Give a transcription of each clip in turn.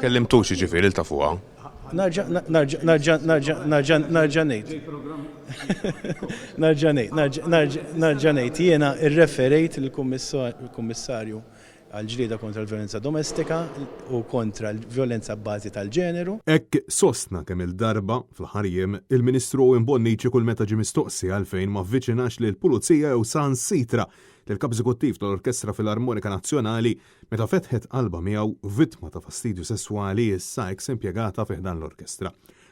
Kellimtux ġifieri ta' fuqha. Narġa' ngħid. Narġa' ngħid jiena irreferejt lill-Kummissarju għall-ġlieda kontra l-vjolenza domestika u kontra l-vjolenza bbażi tal-ġeneru. Hekk sostna kemm il-darba fl-aħħar jiem il-Ministru Owen Bonnici kull meta ġie mistoqsi għalfejn ma vviċinax lill-Pulizija jew saħansitra lill-Kap Eżekuttiv tal-Orkestra Filarmonika Nazzjonali meta fetħet qalba miegħu vittma ta' fastidju sesswali issa eks impjegata fih dan l-orkestra.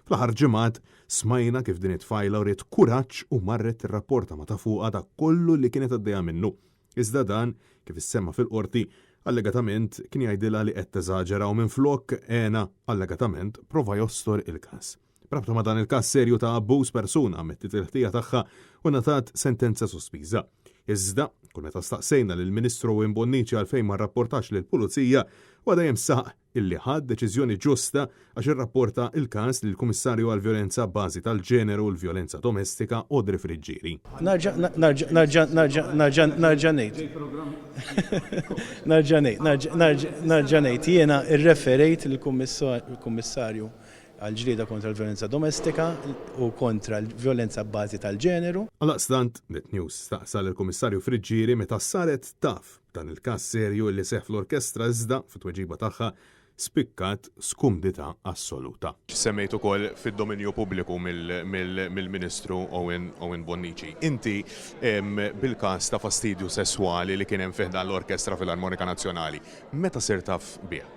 Fl-aħħar ġimgħat smajna kif din it-tfajla wriet kuraġġ u marret tirrapporta ma ta' fuqha dak kollu li kienet għaddejja minnu. Iżda dan kif issemma fil-qorti allegatament kien jgħidilha li qed teżaġera u minflok għena allegatament prova jostor il-każ. Rabta ma dan il-każ serju ta' abbuż persuna ammettit il-ħtija tagħha u ngħatat sentenza sospiża. Iżda, kull meta staqsejna lill-Ministru Owen Bonnici għalfejn ma rrapportax lill-Pulizija u dejjem saq illi ħadd deċiżjoni ġusta għax irrapporta il-każ lill-Kummissarju għall-Vjolenza bbażi tal-ġeneru u l-vjolenza domestika Audrey Friġġieri. Narġa' ngħid jiena irreferejt lill-Kummissarju għall-ġlieda kontra l-vjolenza domestika u kontra l-vjolenza bbażi tal-ġeneru. Għalaqstant, Net News staqsa lill-Kummissarju Friġġieri meta saret taf dan il-każ serju li seħħ fl-orkestra iżda fit-tweġiba tagħha spikkat skumdità assoluta. Semmejt ukoll fid-dominju pubbliku mill-Ministru Owen Bonnici. Inti bil-każ ta' fastidju sesswali li kien hemm fih dan l-Orkestra Filarmonika Nazzjonali, meta sir taf bih?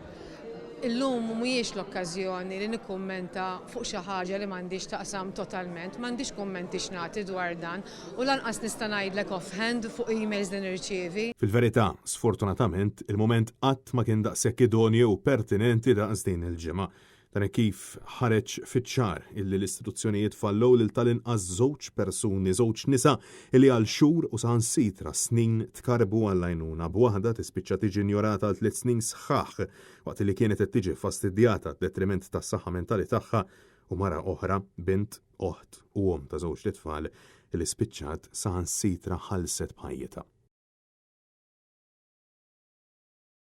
Illum mhijiex l-okkażjoni li nikkummenta fuq xi ħaġa li m'għandix taqsam totalment, m'għandix kummenti x'nagħti dwar dan u lanqas nista' ngħidlek offhand fuq emails li nirċievi. Fil-verità, sfortunatament, il-mument qatt ma kien daqshekk idonju u pertinenti daqs din il-ġimgħa. Dan kif ħareġ fiċ-ċar illi l-istituzzjonijiet fallow lil tal-inqas żewġ persuni, żewġ nisa illi għal xhur u saħansitra snin tkarbu għall-għajnuna b'waħda tispiċċa tiġi injorata għal 3 snin sħaħ waqt li kienet qed tiġi fastidjata d-detriment tas-saħħa mentali tagħha u mara oħra bint oħt u ta' żewġ tfal illi spiċċat saħansitra ħalset bħajjitha.